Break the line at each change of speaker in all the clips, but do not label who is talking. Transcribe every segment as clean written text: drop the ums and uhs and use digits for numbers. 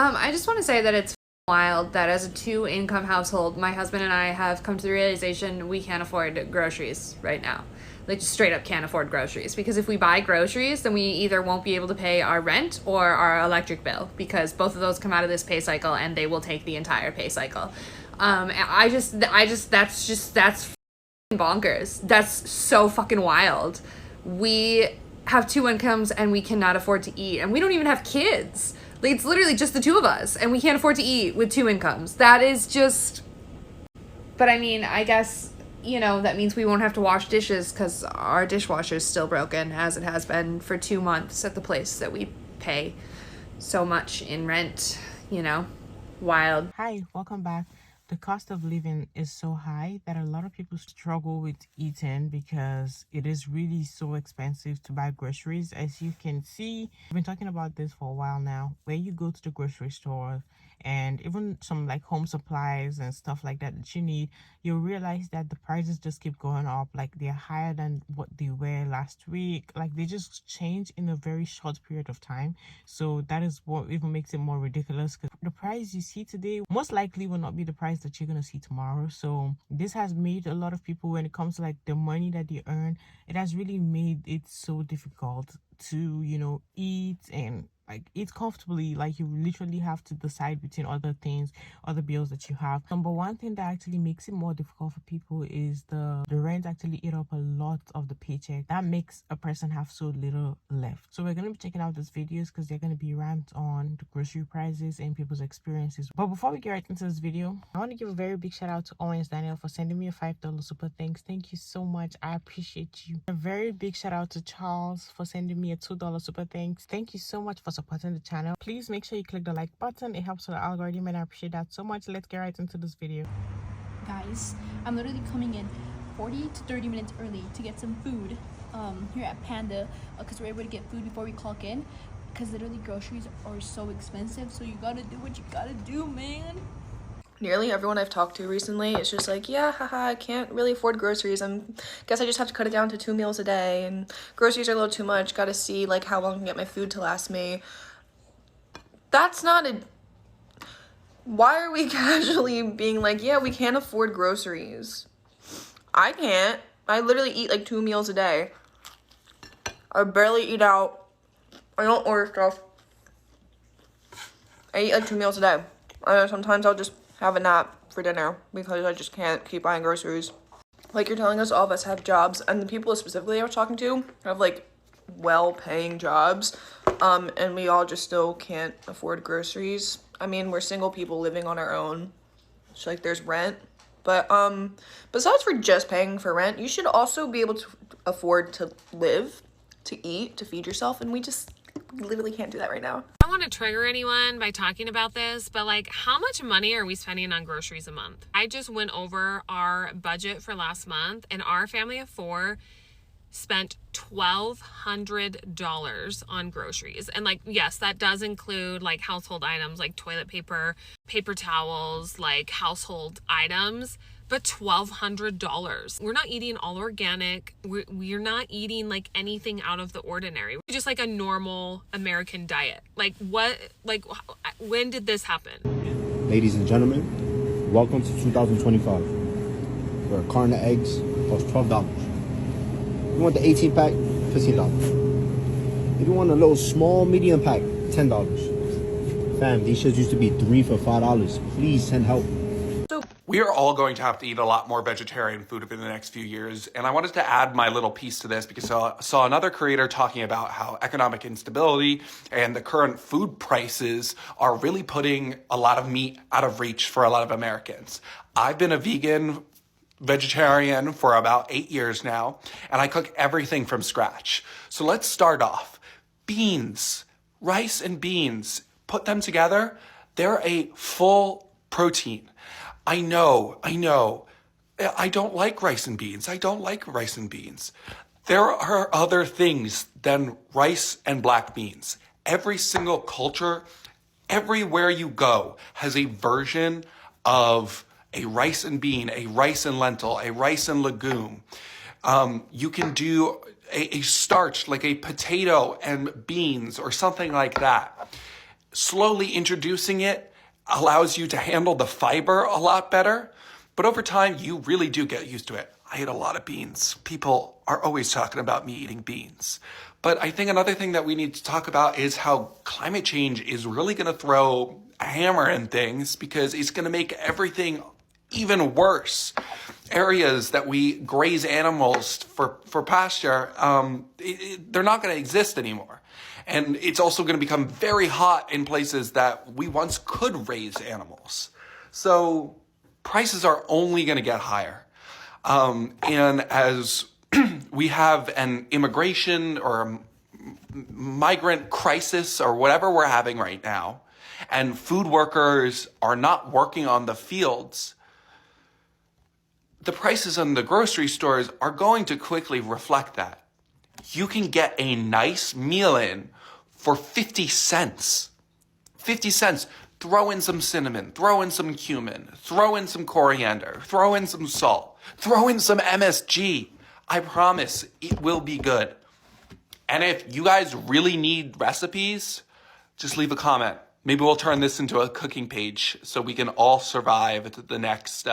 I just want to say that it's wild that as a two-income household, my husband and I have come to the realization we can't afford groceries right now. Like, just straight up can't afford groceries. Because if we buy groceries, then we either won't be able to pay our rent or our electric bill, because both of those come out of this pay cycle and they will take the entire pay cycle. That's bonkers. That's so fucking wild. We have two incomes and we cannot afford to eat, and we don't even have kids. Like, it's literally just the two of us, and we can't afford to eat with two incomes. That is just... But I mean, I guess, that means we won't have to wash dishes because our dishwasher's still broken, as it has been for 2 months at the place that we pay so much in rent. Wild.
Hi, welcome back. The cost of living is so high that a lot of people struggle with eating because it is really so expensive to buy groceries. As you can see, I've been talking about this for a while now, where you go to the grocery store and even some like home supplies and stuff like that you need, you'll realize that the prices just keep going up. Like, they're higher than what they were last week. Like, they just change in a very short period of time. So that is what even makes it more ridiculous, because the price you see today most likely will not be the price that you're gonna see tomorrow. So this has made a lot of people, when it comes to like the money that they earn, it has really made it so difficult to eat and like eat comfortably. Like, you literally have to decide between other things, other bills that you have. Number one thing that actually makes it more difficult for people is the rent actually eat up a lot of the paycheck. That makes a person have so little left. So we're going to be checking out these videos because they're going to be rant on the grocery prices and people's experiences. But before we get right into this video, I want to give a very big shout out to Owens Daniel for sending me a $5 super thanks. Thank you so much. I appreciate you. A very big shout out to Charles for sending me a $2 super thanks. Thank you so much for supporting the channel. Please make sure you click the like button. It helps with the algorithm and I appreciate that so much. Let's get right into this video.
Guys, I'm literally coming in 40 to 30 minutes early to get some food here at Panda, because we're able to get food before we clock in, because literally groceries are so expensive. So you gotta do what you gotta do, man.
Nearly everyone I've talked to recently is just like, yeah, haha, I can't really afford groceries. Guess I just have to cut it down to 2 meals a day, and groceries are a little too much. Gotta see like how long I can get my food to last me. That's not a... Why are we casually being like, yeah, we can't afford groceries? I can't. I literally eat like 2 meals a day. I barely eat out. I don't order stuff. I eat like 2 meals a day. Sometimes I'll just have a nap for dinner because I just can't keep buying groceries. Like, you're telling us all of us have jobs, and the people specifically I was talking to have like well-paying jobs, and we all just still can't afford groceries. I mean, we're single people living on our own, so like there's rent, but besides for just paying for rent, you should also be able to afford to live, to eat, to feed yourself, and we literally can't do that right now.
I don't want to trigger anyone by talking about this, but like, how much money are we spending on groceries a month? I just went over our budget for last month, and our family of 4 spent $1,200 on groceries. And like, yes, that does include like household items like toilet paper, paper towels, like household items, but $1,200. We're not eating all organic. We're not eating like anything out of the ordinary. We're just like a normal American diet. Like, when did this happen?
Ladies and gentlemen, welcome to 2025, where a carton of eggs costs $12. If you want the 18 pack, $15. If you want a little small medium pack, $10. Fam, these shits used to be 3 for $5. Please send help.
We are all going to have to eat a lot more vegetarian food over the next few years, and I wanted to add my little piece to this because I saw another creator talking about how economic instability and the current food prices are really putting a lot of meat out of reach for a lot of Americans. I've been a vegetarian for about 8 years now, and I cook everything from scratch. So let's start off. Beans, rice and beans, put them together, they're a full protein. I know. I don't like rice and beans. There are other things than rice and black beans. Every single culture, everywhere you go, has a version of a rice and bean, a rice and lentil, a rice and legume. You can do a starch like a potato and beans or something like that. slowly introducing it allows you to handle the fiber a lot better. But over time, you really do get used to it. I eat a lot of beans. People are always talking about me eating beans. But I think another thing that we need to talk about is how climate change is really going to throw a hammer in things, because it's going to make everything even worse. Areas that we graze animals for pasture, they're not going to exist anymore. And it's also going to become very hot in places that we once could raise animals. So prices are only going to get higher. And as we have an immigration or a migrant crisis or whatever we're having right now, and food workers are not working on the fields, the prices in the grocery stores are going to quickly reflect that. You can get a nice meal in for 50 cents. 50 cents. Throw in some cinnamon, throw in some cumin, throw in some coriander, throw in some salt, throw in some MSG. I promise it will be good. And if you guys really need recipes, just leave a comment. Maybe we'll turn this into a cooking page so we can all survive the next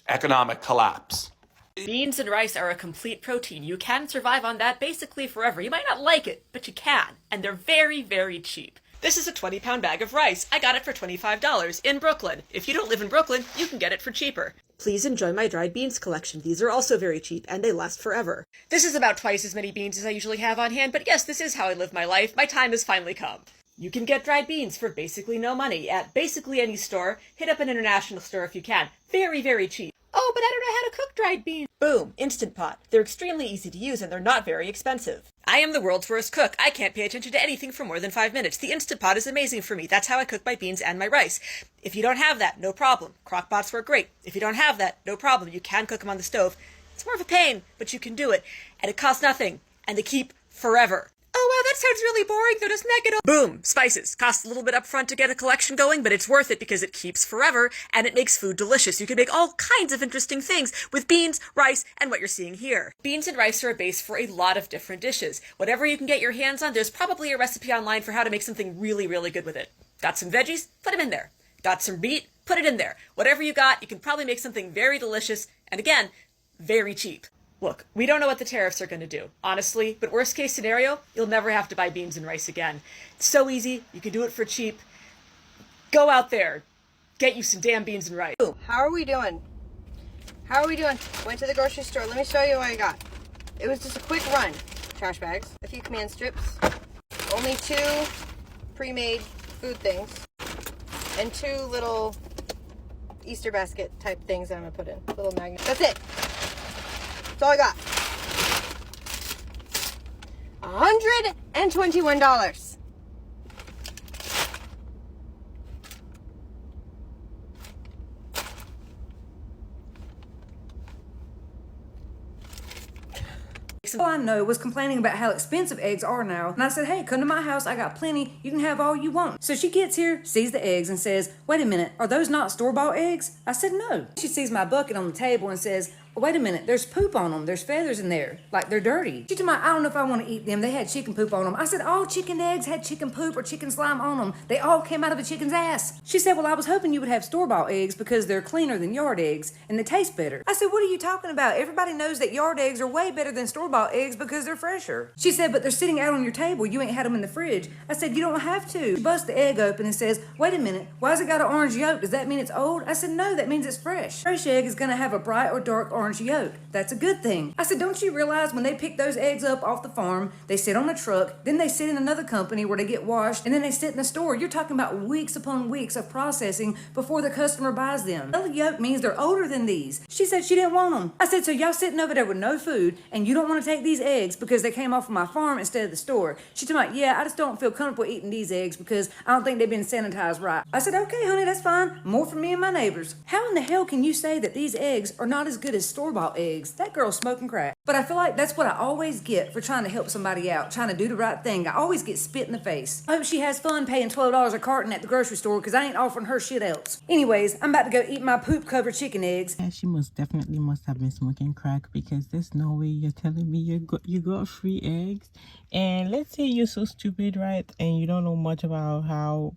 economic collapse.
Beans and rice are a complete protein. You can survive on that basically forever. You might not like it, but you can. And they're very, very cheap. This is a 20-pound bag of rice. I got it for $25 in Brooklyn. If you don't live in Brooklyn, you can get it for cheaper. Please enjoy my dried beans collection. These are also very cheap, and they last forever. This is about twice as many beans as I usually have on hand, but yes, this is how I live my life. My time has finally come. You can get dried beans for basically no money at basically any store. Hit up an international store if you can. Very, very cheap. Oh, but I don't know how to cook dried beans. Boom, Instant Pot. They're extremely easy to use and they're not very expensive. I am the world's worst cook. I can't pay attention to anything for more than 5 minutes. The Instant Pot is amazing for me. That's how I cook my beans and my rice. If you don't have that, no problem. Crock pots work great. If you don't have that, no problem. You can cook them on the stove. It's more of a pain, but you can do it. And it costs nothing. And they keep forever. Oh, wow, that sounds really boring, though, doesn't that get old? Boom! Spices. Costs a little bit up front to get a collection going, but it's worth it because it keeps forever, and it makes food delicious. You can make all kinds of interesting things with beans, rice, and what you're seeing here. Beans and rice are a base for a lot of different dishes. Whatever you can get your hands on, there's probably a recipe online for how to make something really, really good with it. Got some veggies? Put them in there. Got some meat? Put it in there. Whatever you got, you can probably make something very delicious, and again, very cheap. Look, we don't know what the tariffs are going to do, honestly, but worst case scenario, you'll never have to buy beans and rice again. It's so easy, you can do it for cheap. Go out there, get you some damn beans and rice.
How are we doing? How are we doing? Went to the grocery store. Let me show you what I got. It was just a quick run. Trash bags, a few command strips, only 2 pre-made food things, and 2 little Easter basket type things that I'm going to put in. Little magnets. That's it. That's all I got. $121.
All I know was complaining about how expensive eggs are now. And I said, hey, come to my house. I got plenty. You can have all you want. So she gets here, sees the eggs, and says, wait a minute, are those not store-bought eggs? I said, no. She sees my bucket on the table and says, wait a minute, there's poop on them. There's feathers in there. Like, they're dirty. She told me, I don't know if I want to eat them. They had chicken poop on them. I said, all chicken eggs had chicken poop or chicken slime on them. They all came out of a chicken's ass. She said, well, I was hoping you would have store-bought eggs because they're cleaner than yard eggs and they taste better. I said, what are you talking about? Everybody knows that yard eggs are way better than store-bought eggs because they're fresher. She said, but they're sitting out on your table. You ain't had them in the fridge. I said, you don't have to. She busts the egg open and says, wait a minute, why has it got an orange yolk? Does that mean it's old? I said, no, that means it's fresh. Fresh egg is going to have a bright or dark orange yolk. That's a good thing. I said, don't you realize when they pick those eggs up off the farm, they sit on a truck, then they sit in another company where they get washed, and then they sit in the store. You're talking about weeks upon weeks of processing before the customer buys them. Yellow yolk means they're older than these. She said she didn't want them. I said, so y'all sitting over there with no food, and you don't want to take these eggs because they came off of my farm instead of the store. She told me, yeah, I just don't feel comfortable eating these eggs because I don't think they've been sanitized right. I said, okay, honey, that's fine. More for me and my neighbors. How in the hell can you say that these eggs are not as good as store-bought eggs? That girl's smoking crack. But I feel like that's what I always get for trying to help somebody out, trying to do the right thing. I always get spit in the face. I hope she has fun paying $12 a carton at the grocery store because I ain't offering her shit else. Anyways, I'm about to go eat my poop-covered chicken eggs.
Yeah, she must have been smoking crack, because there's no way you're telling me you got free eggs. And let's say you're so stupid, right? And you don't know much about how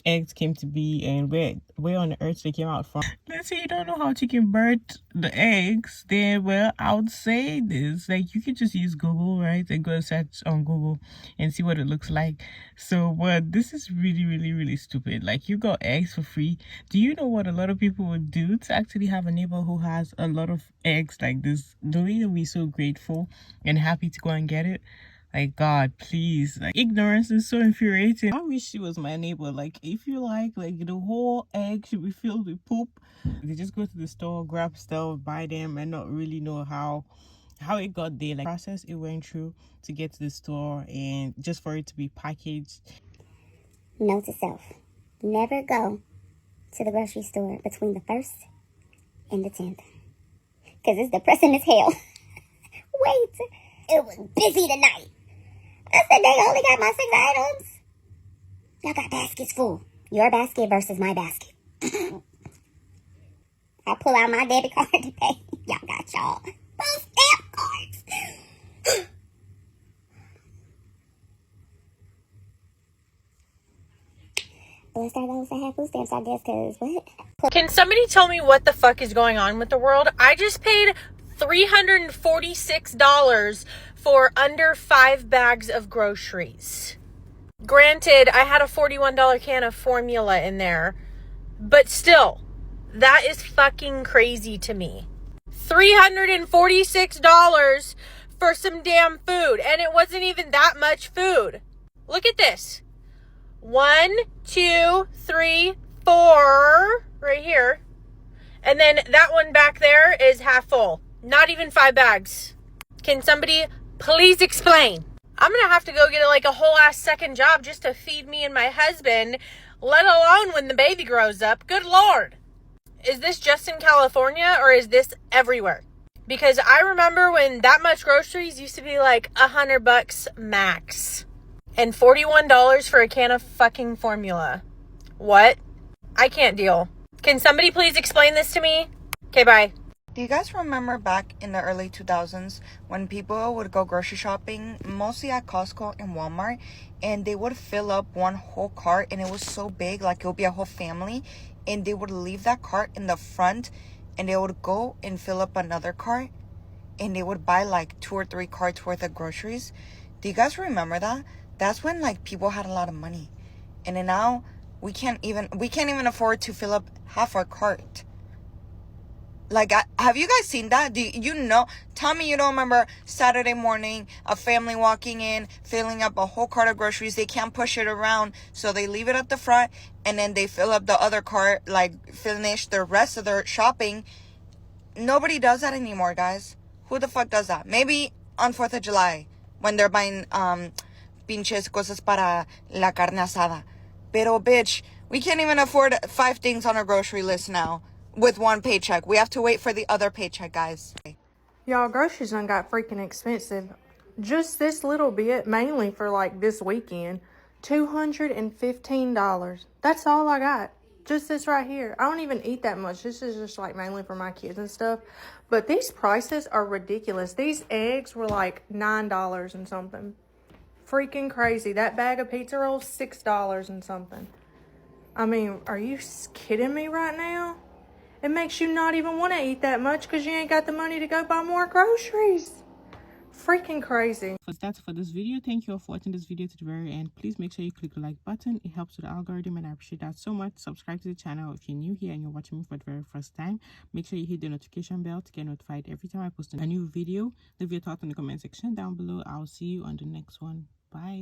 eggs came to be and where on earth they came out from. Let's say you don't know how chicken birthed the eggs. Then, well, I would say this, like, you can just use Google, right, and go search on Google and see what it looks like. So, but this is really, really, really stupid. Like, you got eggs for free. Do you know what a lot of people would do to actually have a neighbor who has a lot of eggs like this? Don't you be so grateful and happy to go and get it? Like, God, please. Like, ignorance is so infuriating. I wish she was my neighbor. Like, if you like the whole egg should be filled with poop. They just go to the store, grab stuff, buy them, and not really know how it got there, like process it went through to get to the store, and just for it to be packaged.
Note to self: never go to the grocery store between the 1st and the 10th, because it's depressing as hell. Wait, it was busy tonight. I said they only got my 6 items. Y'all got baskets full. Your basket versus my basket. I pull out my debit card to pay. Y'all got y'all both stamp cards. Blessed are those that have food stamps, I guess, because what?
Can somebody tell me what the fuck is going on with the world? I just paid $346 for under 5 bags of groceries. Granted, I had a $41 can of formula in there, but still, that is fucking crazy to me. $346 for some damn food, and it wasn't even that much food. Look at this. 1, 2, 3, 4, right here. And then that one back there is half full. Not even 5 bags. Can somebody please explain? I'm gonna have to go get like a whole ass second job just to feed me and my husband, let alone when the baby grows up. Good Lord. Is this just in California or is this everywhere? Because I remember when that much groceries used to be like $100 max. And $41 for a can of fucking formula. What? I can't deal. Can somebody please explain this to me? Okay, bye.
Do you guys remember back in the early 2000s when people would go grocery shopping, mostly at Costco and Walmart, and they would fill up one whole cart, and it was so big, like it would be a whole family, and they would leave that cart in the front, and they would go and fill up another cart, and they would buy like 2 or 3 carts worth of groceries? Do you guys remember that? That's when like people had a lot of money, and then now we can't even afford to fill up half our cart. Like, have you guys seen that? Do you know? Tell me you don't remember Saturday morning, a family walking in, filling up a whole cart of groceries. They can't push it around, so they leave it at the front, and then they fill up the other cart, like finish the rest of their shopping. Nobody does that anymore, guys. Who the fuck does that? Maybe on 4th of July, when they're buying pinches cosas para la carne asada. Pero, bitch, we can't even afford 5 things on our grocery list now. With one paycheck. We have to wait for the other paycheck, guys.
Y'all, groceries done got freaking expensive. Just this little bit, mainly for like this weekend, $215. That's all I got. Just this right here. I don't even eat that much. This is just like mainly for my kids and stuff. But these prices are ridiculous. These eggs were like $9 and something. Freaking crazy. That bag of pizza rolls, $6 and something. I mean, are you kidding me right now? It makes you not even want to eat that much because you ain't got the money to go buy more groceries. Freaking crazy.
So that's for this video. Thank you all for watching this video to the very end. Please make sure you click the like button. It helps with the algorithm and I appreciate that so much. Subscribe to the channel if you're new here and you're watching me for the very first time. Make sure you hit the notification bell to get notified every time I post a new video. Leave your thoughts in the comment section down below. I'll see you on the next one. Bye.